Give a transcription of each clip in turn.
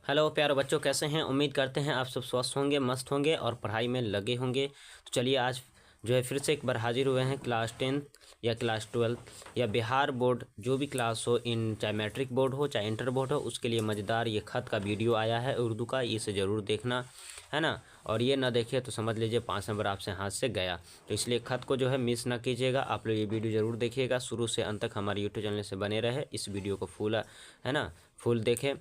Hello प्यारे बच्चों, कैसे हैं? उम्मीद करते हैं आप सब स्वस्थ होंगे, मस्त होंगे और पढ़ाई में लगे होंगे। तो चलिए आज जो है फिर से एक बार हाजिर हुए हैं। क्लास 10th या क्लास 12th या बिहार बोर्ड जो भी क्लास हो, इन चाहे मैट्रिक बोर्ड हो चाहे इंटर बोर्ड हो, उसके लिए मज़ेदार ये ख़त का वीडियो आया है उर्दू का। इसे ज़रूर देखना है ना। और ये ना देखिए तो समझ लीजिए 5 नंबर आपसे हाथ से गया। तो इसलिए ख़त को जो है मिस ना कीजिएगा। आप लोग ये वीडियो ज़रूर देखिएगा, शुरू से अंत तक हमारे यूट्यूब चैनल से बने रहे। इस वीडियो को फुल है ना फुल देखें।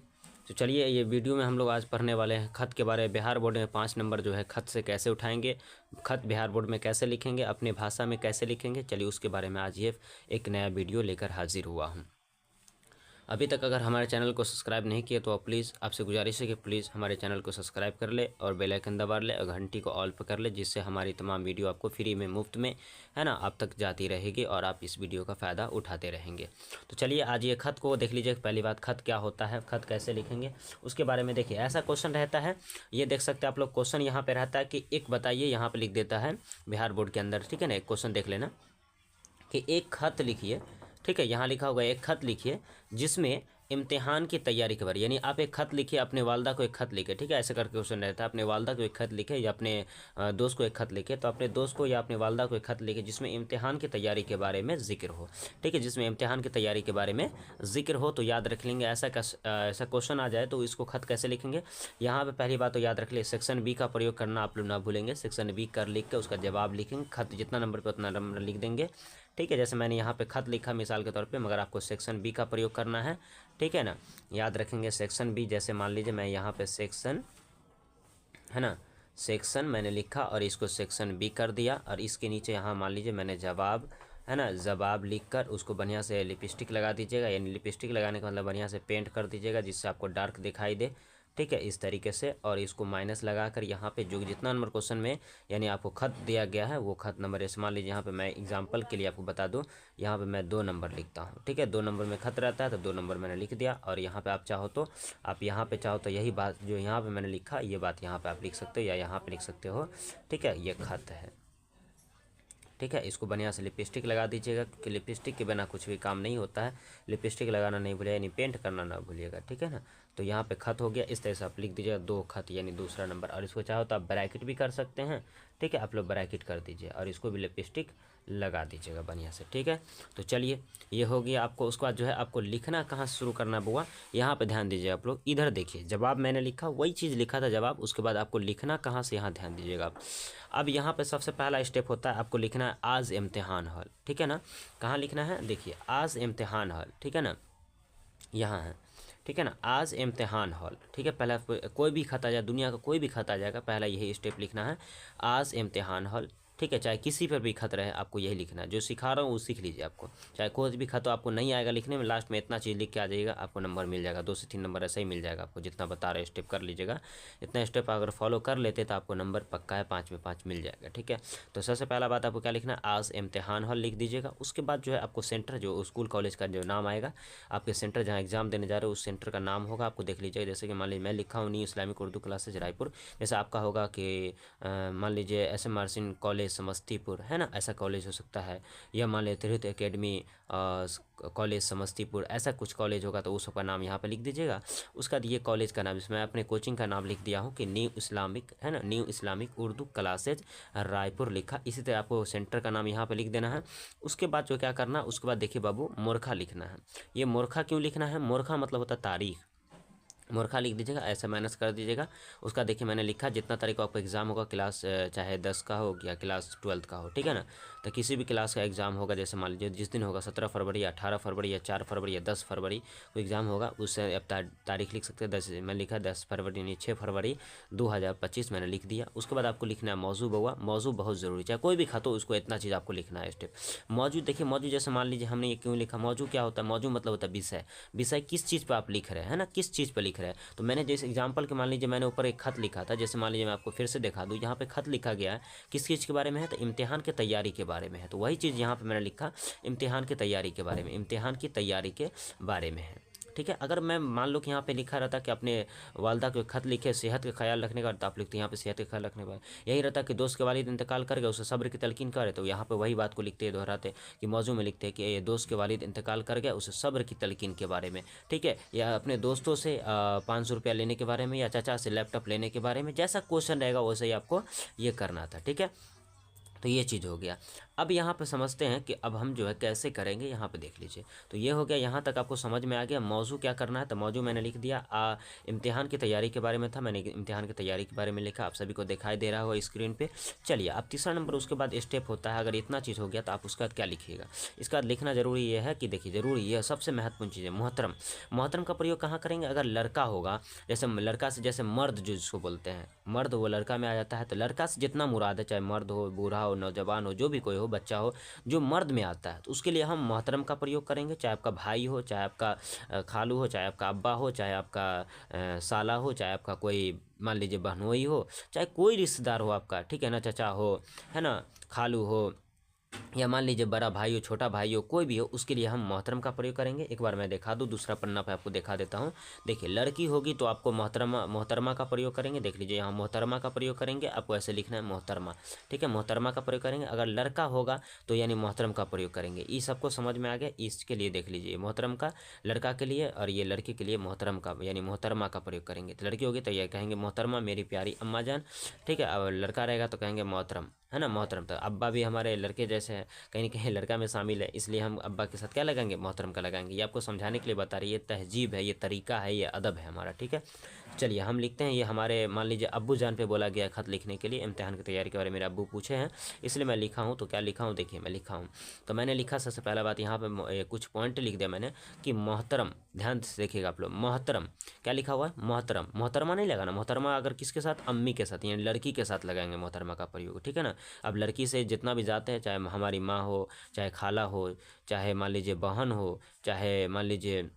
तो चलिए ये वीडियो में हम लोग आज पढ़ने वाले हैं ख़त के बारे में। बिहार बोर्ड में 5 नंबर जो है ख़त से कैसे उठाएंगे, ख़त बिहार बोर्ड में कैसे लिखेंगे, अपने भाषा में कैसे लिखेंगे, चलिए उसके बारे में आज ये एक नया वीडियो लेकर हाजिर हुआ हूँ। अभी तक अगर हमारे चैनल को सब्सक्राइब नहीं किया तो प्लीज़ आपसे गुजारिश है कि प्लीज़ हमारे चैनल को सब्सक्राइब कर ले और बेल आइकन दबा ले और घंटी को ऑल पर कर ले, जिससे हमारी तमाम वीडियो आपको फ्री में मुफ्त में है ना आप तक जाती रहेगी और आप इस वीडियो का फ़ायदा उठाते रहेंगे। तो चलिए आज ये ख़त को देख लीजिए। पहली बात, ख़त क्या होता है, ख़त कैसे लिखेंगे उसके बारे में देखिए। ऐसा क्वेश्चन रहता है, ये देख सकते हैं आप लोग। क्वेश्चन यहाँ पर रहता है कि एक बताइए, यहाँ पर लिख देता है बिहार बोर्ड के अंदर, ठीक है ना। एक क्वेश्चन देख लेना कि एक ख़त लिखिए, ठीक है। यहाँ लिखा होगा एक ख़त लिखिए जिसमें इम्तिहान की तैयारी के बारे, यानी आप एक ख़त लिखिए, अपने वालदा को एक ख़त लिखे, ठीक है। ऐसे करके क्वेश्चन रहता है, अपने वालदा को एक ख़त लिखे या अपने दोस्त को एक ख़त लिखे। तो अपने दोस्त को या अपने वालदा को एक ख़त लिखे जिसमें इम्तिहान की तैयारी के बारे में जिक्र हो, ठीक है। जिसमें इम्तिहान की तैयारी के बारे में जिक्र हो तो याद रख लेंगे। ऐसा क्वेश्चन आ जाए तो इसको ख़त कैसे लिखेंगे। यहाँ पर पहली बात तो याद रख ले, सेक्शन बी का प्रयोग करना आप लोग ना भूलेंगे। सेक्शन बी कर लिख के उसका जवाब लिखेंगे। ख़त जितना नंबर पर उतना नंबर लिख देंगे, ठीक है। जैसे मैंने यहाँ पे ख़त लिखा मिसाल के तौर पे, मगर आपको सेक्शन बी का प्रयोग करना है, ठीक है ना। याद रखेंगे सेक्शन बी। जैसे मान लीजिए मैं यहाँ पे सेक्शन है ना, सेक्शन मैंने लिखा और इसको सेक्शन बी कर दिया और इसके नीचे यहाँ मान लीजिए मैंने जवाब है ना, जवाब लिखकर उसको बढ़िया से लिपस्टिक लगा दीजिएगा। यानी लिपस्टिक लगाने का मतलब बढ़िया से पेंट कर दीजिएगा जिससे आपको डार्क दिखाई दे, ठीक है, इस तरीके से। और इसको माइनस लगाकर यहाँ पे जो जितना नंबर क्वेश्चन में यानी आपको ख़त दिया गया है वो ख़त नंबर, जैसे मान लीजिए यहाँ पे मैं एग्जांपल के लिए आपको बता दूँ, यहाँ पे मैं 2 नंबर लिखता हूँ, ठीक है। 2 नंबर में ख़त रहता है तो 2 नंबर मैंने लिख दिया। और यहाँ पे आप चाहो तो यही बात जो यहाँ पे मैंने लिखा ये बात यहाँ पे आप लिख सकते हो या यहाँ पे लिख सकते हो, ठीक है। ये ख़त है, ठीक है। इसको बढ़िया से लिपस्टिक लगा दीजिएगा क्योंकि लिपस्टिक के बिना कुछ भी काम नहीं होता है। लिपस्टिक लगाना नहीं भूलिएगा, यानी पेंट करना ना भूलिएगा, ठीक है ना। तो यहाँ पे ख़त हो गया। इस तरह से आप लिख दीजिएगा 2 ख़त यानी दूसरा नंबर। और इसको चाहो तो आप ब्रैकेट भी कर सकते हैं, ठीक है। आप लोग ब्रैकेट कर दीजिए और इसको भी लिपस्टिक लगा दीजिएगा बढ़िया से, ठीक है। तो चलिए ये हो गया आपको। उसके बाद जो है आपको लिखना कहाँ से शुरू करना होगा, यहाँ पे ध्यान दीजिए आप लोग। इधर देखिए, जवाब मैंने लिखा वही चीज़ लिखा था जवाब। उसके बाद आपको लिखना कहाँ से, यहाँ ध्यान दीजिएगा आप। अब यहाँ पे सबसे पहला स्टेप होता है आपको लिखना है आज इम्तिहान हॉल, ठीक है ना। कहाँ लिखना है देखिए, आज इम्तिहान हॉल, ठीक है ना, यहाँ है, ठीक है ना। आज इम्तिहान हॉल, ठीक है। पहला कोई भी खत आ जाए, दुनिया का कोई भी खत आ जाएगा, पहला यही स्टेप लिखना है, आज इम्तिहान हॉल, ठीक है। चाहे किसी पर भी खत रहे आपको यही लिखना है। जो सिखा रहा हूँ वो सीख लीजिए। आपको चाहे कोई भी खत आपको नहीं आएगा लिखने में, लास्ट में इतना चीज़ लिख के आ जाइएगा, आपको नंबर मिल जाएगा। 2 से 3 नंबर ऐसा ही मिल जाएगा आपको। जितना बता रहे स्टेप कर लीजिएगा। इतना स्टेप अगर फॉलो कर लेते तो आपको नंबर पक्का है 5 में 5 मिल जाएगा, ठीक है। तो सबसे पहला बात आपको क्या लिखना है, आज इम्तिहान हॉल लिख दीजिएगा। उसके बाद जो है आपको सेंटर, जो स्कूल कॉलेज का जो नाम आएगा, आपके सेंटर जहाँ एग्जाम देने जा रहे हो उस सेंटर का नाम होगा, आपको देख लीजिएगा। जैसे कि मान लीजिए मैं लिखा हूँ new Islamic Urdu classes Raipur, जैसे आपका होगा कि मान लीजिए एस.एम. मार्सिन कॉलेज समस्तीपुर, है ना, ऐसा कॉलेज हो सकता है। या मान लीजिए तिरहुत एकेडमी कॉलेज समस्तीपुर, ऐसा कुछ कॉलेज होगा तो उसका नाम यहाँ पे लिख दीजिएगा। उसका बाद ये कॉलेज का नाम, इसमें अपने कोचिंग का नाम लिख दिया हूँ कि न्यू इस्लामिक, है ना, new Islamic Urdu classes Raipur लिखा। इसी तरह आपको सेंटर का नाम यहाँ पे लिख देना है। उसके बाद जो क्या करना, उसके बाद देखिए बाबू, मोरखा लिखना है। ये मोरखा क्यों लिखना है, मोरखा मतलब होता है तारीख। मोरखा लिख दीजिएगा, ऐसा माइनस कर दीजिएगा। उसका देखिए मैंने लिखा जितना तारीख को आपका एग्जाम होगा, क्लास चाहे 10 का हो या क्लास 12 का हो, ठीक है ना। तो किसी भी क्लास का एग्जाम होगा, जैसे मान लीजिए जिस दिन होगा 17 फरवरी या 18 फरवरी या 4 फरवरी या 10 फरवरी को एग्ज़ाम होगा, उससे आप तारीख लिख सकते हैं। 10 मैं लिखा 10 फरवरी यानी 6 फरवरी 2025 मैंने लिख दिया। उसके बाद आपको लिखना है मौजू बउआ। मौजू बहुत ज़रूरी, चाहे कोई भी खत हो उसको इतना चीज़ आपको लिखना है स्टेप। मौजू देखिए, मौजू जैसे मान लीजिए हमने ये क्यों लिखा, मौजू क्या होता है, मौजू मतलब होता है विषय। विषय किस चीज़ पर आप लिख रहे हैं, है ना, किस चीज़ पर लिख रहे हैं। तो मैंने जैसे एग्जाम्पल के मान लीजिए मैंने ऊपर एक खत लिखा था, जैसे मान लीजिए मैं आपको फिर से दिखा दूँ, यहाँ पे खत लिखा गया है किस चीज़ के बारे में है, तो इम्तिहान की तैयारी के बारे में है। तो वही चीज़ यहाँ पे मैंने लिखा इम्तिहान की तैयारी के बारे में, इम्तिहान की तैयारी के बारे में है, ठीक है। अगर मैं मान लो कि यहाँ पे लिखा रहता कि अपने वालदा को खत लिखे सेहत का ख्याल रखने का, तो आप लिखते यहाँ पे सेहत का ख्याल रखने का। यही रहता कि दोस्त के वालिद इंतकाल कर गए, उसे सब्र की तलकीन करे, तो यहाँ पे वही बात को लिखते दोहराते कि मौजू में लिखते हैं कि ये दोस्त के वालिद इंतकाल कर गया, उसे सब्र की तलकीन के बारे में, ठीक है। या अपने दोस्तों से 500 रुपया लेने के बारे में, या चाचा से लैपटॉप लेने के बारे में, जैसा क्वेश्चन रहेगा वैसे ही आपको ये करना था, ठीक है। तो ये चीज़ हो गया। अब यहाँ पे समझते हैं कि अब हम जो है कैसे करेंगे, यहाँ पे देख लीजिए। तो ये हो गया, यहाँ तक आपको समझ में आ गया। मौजू क्या करना है, तो मौजू मैंने लिख दिया। इम्तिहान की तैयारी के बारे में था, मैंने इम्तिहान की तैयारी के बारे में लिखा, आप सभी को दिखाई दे रहा होगा स्क्रीन पे। चलिए अब तीसरा नंबर उसके बाद स्टेप होता है, अगर इतना चीज़ हो गया तो आप उसके बाद क्या लिखिएगा। इसका लिखना जरूरी ये है कि देखिए, जरूरी ये सबसे महत्वपूर्ण चीज़ है मोहतरम। मोहतरम का प्रयोग कहाँ करेंगे, अगर लड़का होगा, जैसे लड़का से जैसे मर्द जो जिसको बोलते हैं, मर्द वो लड़का में आ जाता है, तो लड़का से जितना मुराद है, चाहे मर्द हो, बूढ़ा हो, नौजवान हो, जो भी कोई हो, बच्चा हो, जो मर्द में आता है, तो उसके लिए हम मोहतरम का प्रयोग करेंगे। चाहे आपका भाई हो, चाहे आपका खालू हो, चाहे आपका अब्बा हो, चाहे आपका साला हो, चाहे आपका कोई मान लीजिए बहनोई हो, चाहे कोई रिश्तेदार हो आपका, ठीक है ना, चाचा हो, है ना, खालू हो, या मान लीजिए बड़ा भाई हो, छोटा भाई हो, कोई भी हो, उसके लिए हम मोहतरम का प्रयोग करेंगे। एक बार मैं दिखा दूँ, दूसरा पन्ना पे आपको दिखा देता हूँ। देखिए, लड़की होगी तो आपको मोहतरमा का प्रयोग करेंगे। देख लीजिए, यहाँ मोहतरमा का प्रयोग करेंगे, आपको ऐसे लिखना है मोहतरमा, ठीक है, मोहतरमा का प्रयोग करेंगे। अगर लड़का होगा तो यानी मोहतरम का प्रयोग करेंगे। ये सबको समझ में आ गया। इसके लिए देख लीजिए, मोहतरम का लड़का के लिए, और ये लड़की के लिए मोहतरम का यानी मोहतरमा का प्रयोग करेंगे। तो लड़की होगी तो ये कहेंगे मोहतरमा मेरी प्यारी अम्मा जान, ठीक है। और लड़का रहेगा तो कहेंगे मोहतरम, है ना, मोहतरम। तो अब्बा भी हमारे लड़के जैसे हैं, कहीं ना कहीं लड़का में शामिल है, इसलिए हम अब्बा के साथ क्या लगाएंगे, मोहतरम का लगाएंगे। ये आपको समझाने के लिए बता रही है, तहजीब है, ये तरीका है, ये अदब है हमारा, ठीक है। चलिए हम लिखते हैं। ये हमारे मान लीजिए अब्बू जान पे बोला गया खत लिखने के लिए, इम्तिहान की तैयारी के बारे में मेरे अब्बू पूछे हैं, इसलिए मैं लिखा हूँ। तो क्या लिखा हूँ, देखिए मैं लिखा हूँ। तो मैंने लिखा, सबसे पहला बात यहाँ पे कुछ पॉइंट लिख दिया मैंने कि मोहतरम, ध्यान से देखिएगा आप लोग, मोहतरम क्या लिखा हुआ है, मोहतरम। मोहतरमा नहीं लगाना, मोहतरमा अगर किसके साथ, अम्मी के साथ, यानी लड़की के साथ लगाएंगे मोहतरमा का प्रयोग, ठीक है ना। अब लड़की से जितना भी जाते हैं, चाहे हमारी माँ हो, चाहे खाला हो, चाहे मान लीजिए बहन हो, चाहे मान लीजिए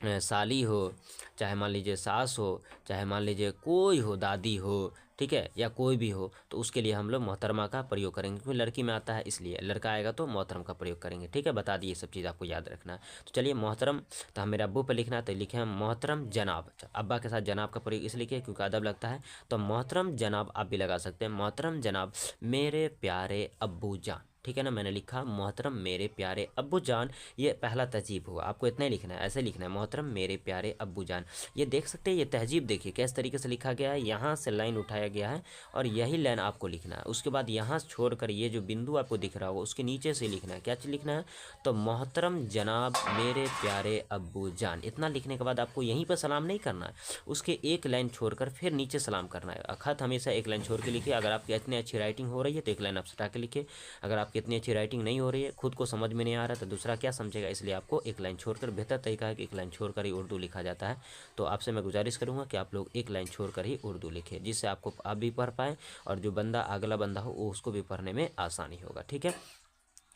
साली हो, चाहे मान लीजिए सास हो, चाहे मान लीजिए कोई हो, दादी हो, ठीक है, या कोई भी हो, तो उसके लिए हम लोग मोहतरमा का प्रयोग करेंगे, क्योंकि लड़की में आता है इसलिए। लड़का आएगा तो मोहतरम का प्रयोग करेंगे, ठीक है। बता दिए, ये सब चीज़ आपको याद रखना है। तो चलिए मोहतरम, तो हम मेरे अब्बू पे लिखना है, तो लिखे हम मोहतरम जनाब। अब्बा के साथ जनाब का प्रयोग इसलिए किया क्योंकि अदब लगता है, तो मोहतरम जनाब आप भी लगा सकते हैं। मोहतरम जनाब मेरे प्यारे अब्बू जान, ठीक है ना। मैंने लिखा मोहतरम मेरे प्यारे अब्बू जान, ये पहला तहजीब हुआ, आपको इतना ही लिखना है, ऐसे लिखना है, मोहतरम मेरे प्यारे अब्बू जान। ये देख सकते हैं, ये तहजीब देखिए किस तरीके से लिखा गया है, यहाँ से लाइन उठाया गया है और यही लाइन आपको लिखना है। उसके बाद यहाँ से छोड़कर ये जो बिंदु आपको दिख रहा होगा उसके नीचे से लिखना है। क्या चीज़ लिखना है, तो मोहतरम जनाब मेरे प्यारे अब्बू जान। इतना लिखने के बाद आपको यहीं पर सलाम नहीं करना है, उसके एक लाइन छोड़कर फिर नीचे सलाम करना है। खत हमेशा एक लाइन छोड़ के लिखिए। अगर आपकी इतनी अच्छी राइटिंग हो रही है तो एक लाइन आप सटा के लिखिए। अगर आपकी इतनी अच्छी राइटिंग नहीं हो रही है, खुद को समझ में नहीं आ रहा, तो दूसरा क्या समझेगा, इसलिए आपको एक लाइन छोड़कर, बेहतर तरीका है कि एक लाइन छोड़कर ही उर्दू लिखा जाता है। तो आपसे मैं गुजारिश करूंगा कि आप लोग एक लाइन छोड़कर ही उर्दू लिखें, जिससे आपको आप भी पढ़ पाएँ और जो बंदा अगला बंदा हो वो उसको भी पढ़ने में आसानी होगा, ठीक है।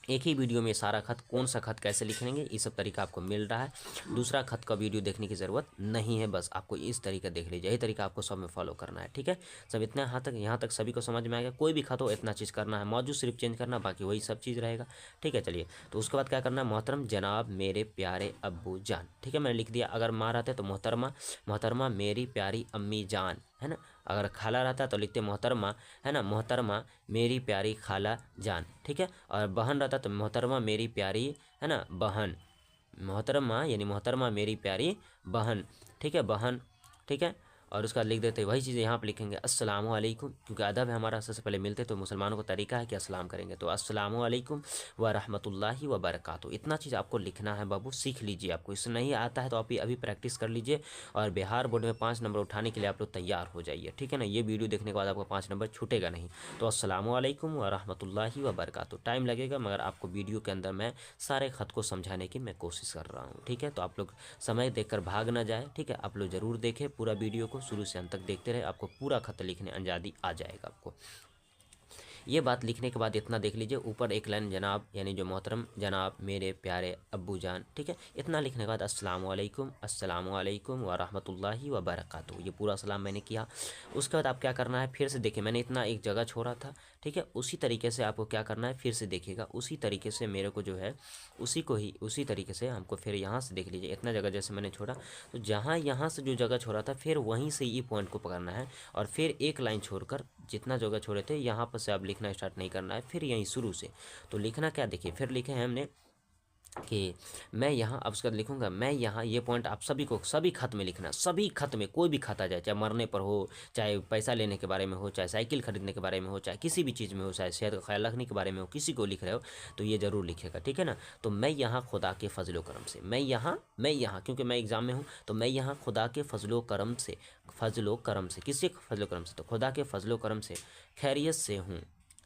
एक ही वीडियो में सारा खत, कौन सा खत कैसे लिखेंगे, ये सब तरीका आपको मिल रहा है। दूसरा खत का वीडियो देखने की ज़रूरत नहीं है, बस आपको इस तरीका देख लीजिए, यही तरीका आपको सब में फॉलो करना है, ठीक है। सब इतना यहाँ तक सभी को समझ में आएगा। कोई भी खत हो इतना चीज़ करना है, मौजूद सिर्फ चेंज करना, बाकी वही सब चीज़ रहेगा, ठीक है। चलिए, तो उसके बाद क्या करना है, मोहतरम जनाब मेरे प्यारे अब्बू जान, ठीक है, मैंने लिख दिया। अगर माँ रहते तो मोहतरमा, मोहतरमा मेरी प्यारी अम्मी जान, है ना। अगर खाला रहता तो लिखते मोहतरमा, है ना, मोहतरमा मेरी प्यारी खाला जान, ठीक है। और बहन रहता तो मोहतरमा मेरी प्यारी, है ना, बहन, मोहतरमा यानी मोहतरमा मेरी प्यारी बहन, ठीक है, बहन, ठीक है। और उसका लिख देते वही चीज़ यहाँ पर लिखेंगे अस्सलामु अलैकुम, क्योंकि अदब है हमारा, सबसे पहले मिलते तो मुसलमानों को तरीका है कि अस्सलाम करेंगे, तो अस्सलामु अलैकुम व रहमतुल्लाहि व बरकातहू। इतना चीज़ आपको लिखना है बाबू, सीख लीजिए। आपको इससे नहीं आता है तो आप अभी प्रैक्टिस कर लीजिए, और बिहार बोर्ड में 5 नंबर उठाने के लिए आप लोग तैयार हो जाइए, ठीक है ना। ये वीडियो देखने के बाद आपको 5 नंबर छूटेगा नहीं। तो अस्सलामु अलैकुम व रहमतुल्लाहि व बरकातहू। टाइम लगेगा, मगर आपको वीडियो के अंदर मैं सारे ख़त को समझाने की मैं कोशिश कर रहा हूँ, ठीक है। तो आप लोग समय देखकर भाग ना जाए, ठीक है। आप लोग ज़रूर देखें पूरा वीडियो को, शुरू से अंत तक देखते रहे, आपको पूरा खत लिखने अंजादी आ जाएगा आपको। ये बात लिखने के बाद इतना देख लीजिए, ऊपर एक लाइन जनाब यानी जो मोहतरम जनाब मेरे प्यारे अब्बू जान, ठीक है। इतना लिखने के बाद अस्सलाम वालेकुम व रहमतुल्लाहि व बरकातहू, ये पूरा सलाम मैंने किया। उसके बाद आप क्या करना है, फिर से देखिए मैंने इतना एक जगह छोड़ा था, ठीक है। उसी तरीके से आपको क्या करना है, फिर से देखिएगा उसी तरीके से मेरे को जो है उसी तरीके से हमको फिर यहाँ से देख लीजिए, इतना जगह जैसे मैंने छोड़ा, तो जहाँ यहाँ से जो जगह छोड़ा था फिर वहीं से ये पॉइंट को पकड़ना है और फिर एक लाइन छोड़कर जितना जगह छोड़े थे यहाँ पर से आप लिखना स्टार्ट नहीं करना है, फिर यहीं शुरू से। तो लिखना क्या, देखिए फिर लिखे हैं हमने कि मैं यहाँ, अब उसके बाद लिखूँगा मैं यहाँ, ये पॉइंट आप सभी को सभी खत में लिखना, सभी खत में कोई भी खत आ जाए, चाहे मरने पर हो, चाहे पैसा लेने के बारे में हो, चाहे साइकिल खरीदने के बारे में हो, चाहे किसी भी चीज़ में हो, चाहे सेहत का ख्याल रखने के बारे में हो, किसी को लिख रहे हो तो ये ज़रूर लिखेगा, ठीक है ना। तो मैं यहाँ खुदा के फजलो करम से, मैं यहाँ क्योंकि मैं एग्ज़ाम में हूँ, तो मैं यहाँ खुदा के फजलो करम से, किसी के फजलो करम से, तो खुदा के फजलो करम से खैरियत से हूँ,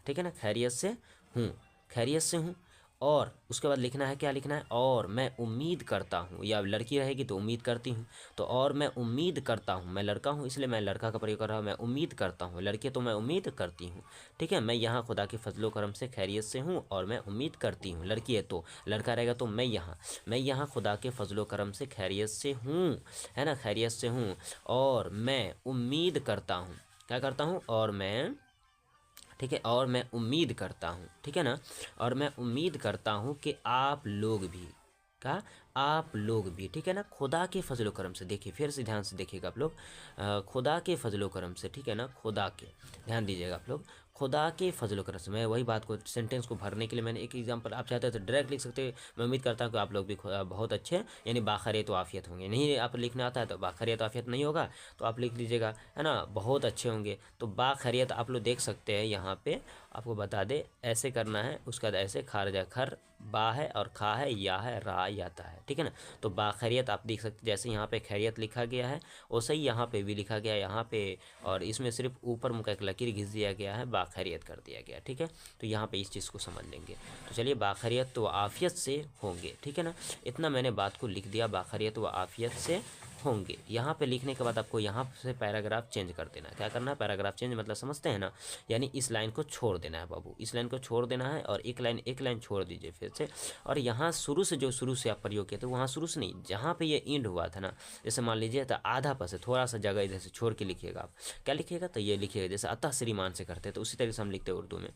ठीक है ना, खैरियत से हूँ। और उसके बाद लिखना है, क्या लिखना है, और मैं उम्मीद करता हूँ, या लड़की रहेगी तो उम्मीद करती हूँ, तो और मैं उम्मीद करता हूँ, मैं लड़का हूँ इसलिए मैं लड़का का प्रयोग कर रहा हूँ, मैं उम्मीद करता हूँ, लड़की तो मैं उम्मीद करती हूँ, ठीक है। मैं यहाँ खुदा के फजलो करम से खैरियत से हूँ और मैं उम्मीद करती हूँ, लड़की है तो, लड़का रहेगा तो मैं यहाँ खुदा के फजलो करम से खैरियत से हूँ, है ना, खैरियत से हूँ। और मैं उम्मीद करता हूँ, क्या करता हूँ, और मैं, ठीक है, और मैं उम्मीद करता हूँ, ठीक है ना, और मैं उम्मीद करता हूँ कि आप लोग भी, क्या, आप लोग भी, ठीक है ना, खुदा के फजलो करम से, देखिए फिर से ध्यान से देखिएगा आप लोग, खुदा के फजलो करम से, ठीक है ना, खुदा के, ध्यान दीजिएगा आप लोग, खुदा के फजलो करम से। मैं वही बात को, सेंटेंस को भरने के लिए मैंने एक एग्जांपल, आप चाहते हैं तो डायरेक्ट लिख सकते हैं। मैं उम्मीद करता हूँ कि आप लोग भी बहुत अच्छे यानी बाखैरियत व आफियत होंगे। नहीं आप लिखना आता है तो बाखैरियत आफियत नहीं होगा तो आप लिख लीजिएगा, है ना, बहुत अच्छे होंगे। तो बाखैरियत आप लोग देख सकते हैं यहाँ पे, आपको बता दे ऐसे करना है, उसके बाद ऐसे खारजा खर, बा है और खा है, या है, रा आता है, ठीक है ना। तो बाखैरियत आप देख सकते, जैसे यहाँ पे खैरियत लिखा गया है वैसे ही यहाँ पे भी लिखा गया है, यहाँ पे, और इसमें सिर्फ ऊपर मुँह का एक लकीर घिस दिया गया है, बाखैरियत कर दिया गया, ठीक है। तो यहाँ पे इस चीज़ को समझ लेंगे। तो चलिए, बाखैरियत व आफियत से होंगे, ठीक है ना, इतना मैंने बात को लिख दिया, बाखैरियत व आफियत से होंगे। यहाँ पे लिखने के बाद आपको यहाँ से पैराग्राफ चेंज कर देना है। क्या करना है, पैराग्राफ चेंज मतलब समझते हैं ना, यानी इस लाइन को छोड़ देना है बाबू, इस लाइन को छोड़ देना है और एक लाइन छोड़ दीजिए फिर से। और यहाँ शुरू से आप प्रयोग किए थे वहाँ शुरू से नहीं, जहाँ पे ये एंड हुआ था ना, जैसे मान लीजिए तो आधा पर से थोड़ा सा जगह इधर से छोड़ के लिखिएगा आप। क्या लिखिएगा, तो ये लिखिएगा जैसे अतः श्रीमान से करते हैं तो उसी तरीके से हम लिखते हैं उर्दू में।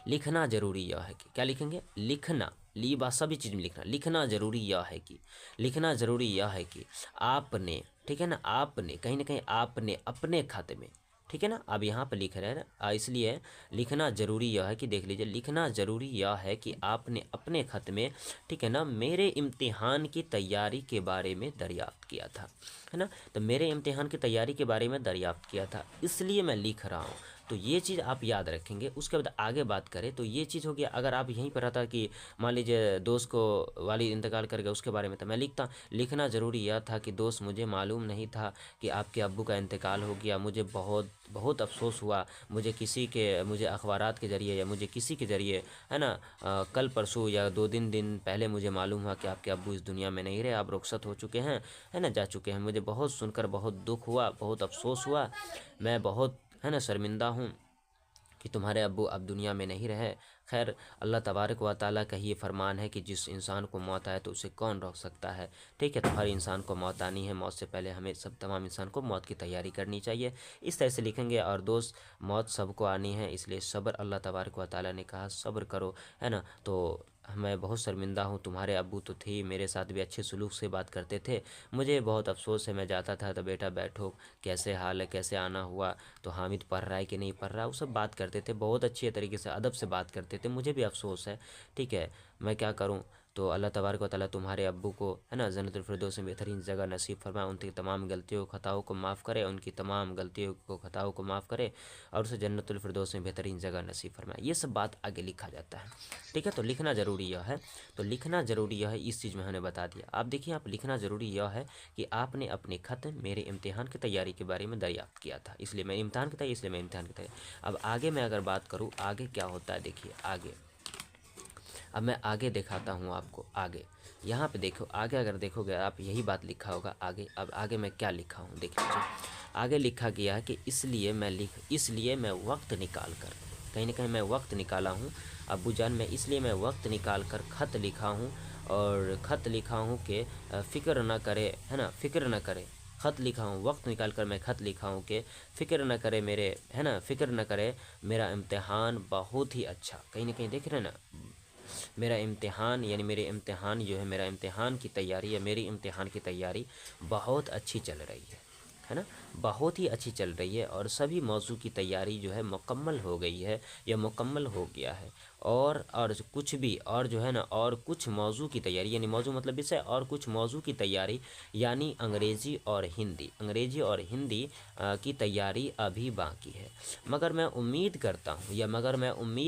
लिखना जरूरी यह है कि, क्या लिखेंगे, लिखना, ली बात सभी चीज़ में लिखना, लिखना जरूरी यह है कि, लिखना जरूरी यह है कि आपने, ठीक है ना, आपने कहीं ना कहीं आपने अपने खाते में, ठीक है ना, अब यहाँ पर लिख रहे हैं ना, इसलिए लिखना जरूरी यह है कि, देख लीजिए, लिखना जरूरी यह है कि आपने अपने खत में, ठीक है ना, मेरे इम्तिहान की तैयारी के बारे में दरियाफ्त किया था, है ना, तो मेरे इम्तिहान की तैयारी के बारे में दरियाफ्त किया था इसलिए मैं लिख रहा हूँ। तो ये चीज़ आप याद रखेंगे। उसके बाद आगे बात करें तो ये चीज़ हो गया, अगर आप यहीं पर रहता कि मान लीजिए दोस्त को वालिद इंतकाल कर गया उसके बारे में, तो मैं लिखता, लिखना ज़रूरी यह था कि दोस्त मुझे मालूम नहीं था कि आपके अब्बू का इंतकाल हो गया, मुझे बहुत अफसोस हुआ, मुझे अखबारात के ज़रिए या मुझे किसी के ज़रिए, है ना, कल परसों या 2 दिन पहले मुझे मालूम हुआ कि आपके अब्बू इस दुनिया में नहीं रहे, आप रुखसत हो चुके हैं, है ना, जा चुके हैं। मुझे बहुत सुनकर बहुत दुख हुआ, बहुत अफसोस हुआ, मैं बहुत, है ना, शर्मिंदा हूँ कि तुम्हारे अब्बू अब दुनिया में नहीं रहे। खैर, अल्लाह तबारक व तआला का ये फरमान है कि जिस इंसान को मौत आए तो उसे कौन रोक सकता है, ठीक है। तो हर इंसान को मौत आनी है, मौत से पहले हमें तमाम इंसान को मौत की तैयारी करनी चाहिए, इस तरह से लिखेंगे। और दोस्त, मौत सबको आनी है, इसलिए सब्र, अल्लाह तबारक व तआला ने कहा सब्र करो, है ना। तो मैं बहुत शर्मिंदा हूँ, तुम्हारे अब्बू तो थे, मेरे साथ भी अच्छे सलूक से बात करते थे, मुझे बहुत अफसोस है। मैं जाता था तो बेटा बैठो, कैसे हाल है, कैसे आना हुआ, तो हामिद पढ़ रहा है कि नहीं पढ़ रहा, वो सब बात करते थे, बहुत अच्छे तरीके से अदब से बात करते थे। मुझे भी अफसोस है, ठीक है, मैं क्या करूँ। तो अल्लाह तबारक व तआला तुम्हारे अब्बू को, है ना, जन्नतुल फिरदौस में बेहतरीन जगह नसीब फरमाए, उनकी तमाम गलतियों खताओं को माफ़ करे, उनकी तमाम गलतियों को खताओं को माफ़ करे और उसे जन्नतुल फिरदौस में बेहतरीन जगह नसीब फरमाए। ये सब बात आगे लिखा जाता है, ठीक है। तो लिखना ज़रूरी यह है, तो लिखना ज़रूरी यह है, इस चीज़ में हमने बता दिया। आप देखिए, आप लिखना ज़रूरी यह है कि आपने अपने खत मेरे इम्तिहान की तैयारी के बारे में दरियाफ्त किया था, इसलिए मैं इम्तिहान की तैयारी, इसलिए मैं इम्तिहान की तैयारी। अब आगे मैं अगर बात करूँ आगे क्या होता है, देखिए आगे, अब मैं आगे दिखाता हूँ आपको। आगे यहाँ पे देखो, आगे अगर देखोगे आप यही बात लिखा होगा आगे। अब आगे मैं क्या लिखा हूँ देख लीजिए, आगे लिखा गया है कि इसलिए मैं वक्त निकाल कर, कहीं ना कहीं मैं वक्त निकाला हूँ अब्बू जान, मैं इसलिए मैं वक्त निकाल कर ख़त लिखा हूँ, और ख़त लिखा हूँ कि फ़िक्र ना करे, है ना, फ़िक्र ना करे, ख़त लिखा हूँ, वक्त निकाल कर मैं ख़त लिखा हूँ कि फ़िक्र न करे मेरे, है ना, फ़िक्र न करे मेरा इम्तिहान बहुत ही अच्छा। कहीं ना कहीं देख रहे हैं ना, मेरा इम्तिहान यानी मेरे इम्तिहान जो है, मेरा इम्तिहान की तैयारी या मेरी इम्तिहान की तैयारी बहुत अच्छी चल रही है ना, बहुत ही अच्छी चल रही है, और सभी मौजू की तैयारी जो है मुकम्मल हो गई है या मुकम्मल हो गया है। और कुछ भी, और जो है ना, और कुछ मौजू की तैयारी यानी मौजू मतलब विषय, और कुछ मौजू की तैयारी यानी अंग्रेज़ी और हिंदी, अंग्रेज़ी और हिंदी की तैयारी अभी बाकी है। मगर मैं उम्मीद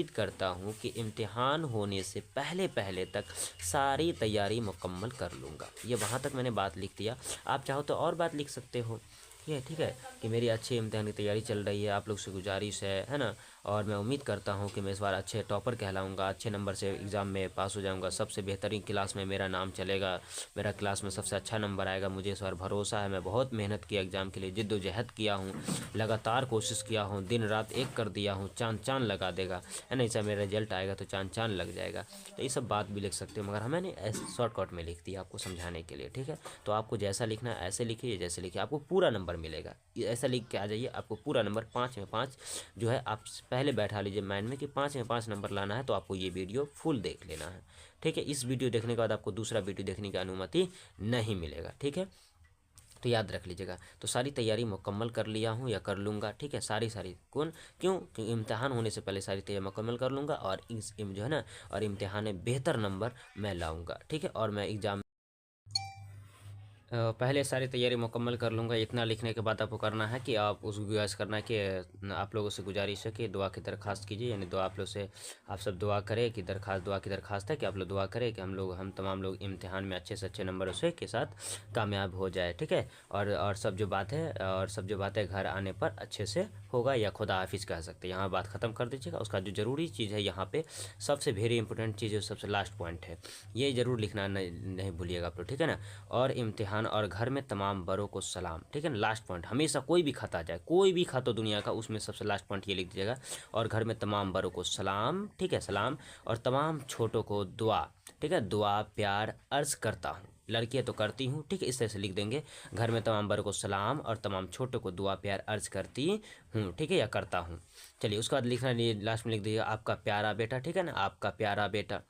करता हूँ कि इम्तिहान होने से पहले पहले तक सारी तैयारी मुकम्मल कर लूँगा। ये वहाँ तक मैंने बात लिख दिया। आप चाहो तो और बात लिख सकते हो, ठीक है कि मेरी अच्छी इम्तिहान की तैयारी चल रही है, आप लोग से गुजारिश है ना, और मैं उम्मीद करता हूँ कि मैं इस बार अच्छे टॉपर कहलाऊँगा, अच्छे नंबर से एग्ज़ाम में पास हो जाऊँगा, सबसे बेहतरीन क्लास में मेरा नाम चलेगा, मेरा क्लास में सबसे अच्छा नंबर आएगा। मुझे इस बार भरोसा है, मैं बहुत मेहनत किया एग्ज़ाम के लिए, जिद्दोजहद किया हूँ, लगातार कोशिश किया हूँ, दिन रात एक कर दिया हूँ, चाँद चाँद लगा देगा, है ना। ऐसा मेरा रिजल्ट आएगा तो चाँद चाँद लग जाएगा। तो ये सब बात भी लिख सकते हो, मगर मैंने ऐसे शॉर्टकट में लिख दिया आपको समझाने के लिए, ठीक है। तो आपको जैसा लिखना है ऐसे लिखिए, जैसे लिखिए आपको पूरा नंबर मिलेगा। ऐसा लिख के आ जाइए, आपको पूरा नंबर 5 में 5 जो है, आप पहले बैठा लीजिए माइंड में कि 5 में 5 नंबर लाना है, तो आपको ये वीडियो फुल देख लेना है, ठीक है। इस वीडियो देखने के बाद आपको दूसरा वीडियो देखने की अनुमति नहीं मिलेगा, ठीक है। तो याद रख लीजिएगा। तो सारी तैयारी मुकम्मल कर लिया हूँ या कर लूँगा, ठीक है, सारी क्योंकि इम्तिहान होने से पहले सारी तैयारी मुकम्मल कर लूँगा, और इस जो है ना, और इम्तिहान में बेहतर नंबर मैं लाऊँगा, ठीक है। और मैं एग्ज़ाम पहले सारी तैयारी मुकम्मल कर लूँगा। इतना लिखने के बाद आपको करना है कि आप उसको गुजारिश करना है कि आप लोगों से गुजारिश है कि दुआ की दरख्वास्त कीजिए, यानी दुआ आप लोग से, आप सब दुआ करें कि दुआ की दरख्वास्त है कि आप लोग दुआ करें कि हम तमाम लोग इम्तिहान में अच्छे से अच्छे नंबरों से के साथ कामयाब हो जाए, ठीक है। और सब जो बात है, और सब जो बात है घर आने पर अच्छे से होगा, या खुदा हाफिज़ कह सकते हैं। यहाँ बात ख़त्म कर दीजिएगा। उसका जो ज़रूरी चीज़ है यहाँ पे, सबसे वेरी इंपॉर्टेंट चीज़ है, सबसे लास्ट पॉइंट है, ये ज़रूर लिखना नहीं भूलिएगा आप लोग, ठीक है ना। और इम्तिहान और घर में तमाम बड़ों को सलाम, ठीक है ना। लास्ट पॉइंट, हमेशा कोई भी खत आ जाए, कोई भी खत हो दुनिया का, उसमें सबसे लास्ट पॉइंट ये लिख दीजिएगा, और घर में तमाम बड़ों को सलाम, ठीक है, सलाम, और तमाम छोटों को दुआ, ठीक है, दुआ प्यार अर्ज करता हूँ। लड़की है तो करती हूँ, ठीक है, इस तरह से लिख देंगे। घर में तमाम बड़ों को सलाम और तमाम छोटों को दुआ प्यार अर्ज करती हूँ, ठीक है, या करता हूँ। चलिए उसके बाद लिखना, लास्ट में लिख दीजिएगा आपका प्यारा बेटा, ठीक है ना, आपका प्यारा बेटा,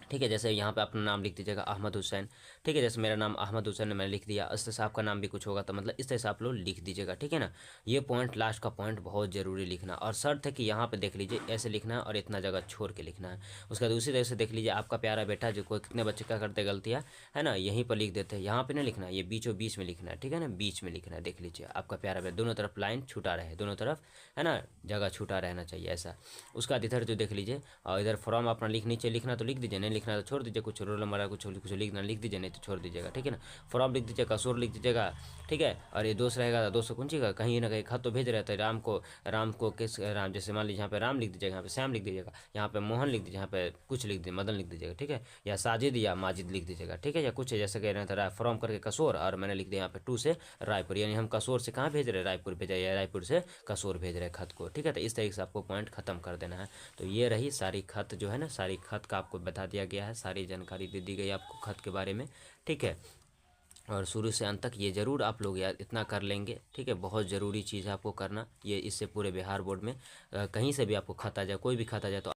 ठीक है। जैसे यहाँ पे अपना नाम लिख दीजिएगा अहमद हुसैन, ठीक है, जैसे मेरा नाम अहमद हुसैन है, मैंने लिख दिया। इस तरह से आपका नाम भी कुछ होगा तो मतलब इस तरह से आप लोग लिख दीजिएगा, ठीक है ना। ये पॉइंट, लास्ट का पॉइंट बहुत ज़रूरी लिखना, और शर्त है कि यहाँ पे देख लीजिए ऐसे लिखना है और इतना जगह छोड़ के लिखना है। उसके बाद उसी तरह से देख लीजिए आपका प्यारा बेटा, जो कोई कितने बच्चे क्या करते गलतियाँ, है ना, यहीं पर लिख देते हैं, यहाँ पर नहीं लिखना, ये बीचों बीच में लिखना है, ठीक है ना, बीच में लिखना है। देख लीजिए आपका प्यारा बेटा, दोनों तरफ लाइन छूटा रहे, दोनों तरफ, है ना, जगह छूटा रहना चाहिए ऐसा। उसका बाद इधर जो देख लीजिए, और इधर फॉर्म अपना नीचे लिखना तो लिख दीजिए, नहीं लिखना तो छोड़ दीजिए, कुछ रोल नंबर कुछ लिखना लिख दीजिए, नहीं तो छोड़ दीजिएगा, ठीक है ना। फॉर्म लिख दीजिए, कसूर लिख दीजिएगा, ठीक है। और ये दोस्त रहेगा, दोस्त को कुंचिएगा, कहीं ना कहीं खत तो भेज रहे थे राम को किस राम, जैसे मान लीजिए यहाँ पे राम लिख दीजिएगा, यहाँ पे श्याम लिख दीजिएगा, यहाँ पे मोहन लिख दीजिए, यहाँ पे कुछ लिख दीजिए, मदन लिख दीजिएगा, ठीक है, या साजिद या माजिद लिख दीजिएगा, ठीक है, या कुछ जैसे कह रहे थे फॉर्म करके कसोर, और मैंने लिख दिया यहाँ पे 2 से रायपुर, यानी हम कसोर से कहाँ भेज रहे हैं, रायपुर भेजा, या रायपुर से कसोर भेज रहे हैं खत को, ठीक है। तो इस तरीके से आपको पॉइंट खत्म कर देना है। तो ये रही सारी खत जो है ना, सारी खत का आपको बता दिया गया है, सारी जानकारी दे दी गई आपको खत के बारे में, ठीक है। और शुरू से अंत तक ये ज़रूर आप लोग यार इतना कर लेंगे, ठीक है, बहुत ज़रूरी चीज़ है आपको करना ये। इससे पूरे बिहार बोर्ड में कहीं से भी आपको खत आ जाए, कोई भी खत आ जाए तो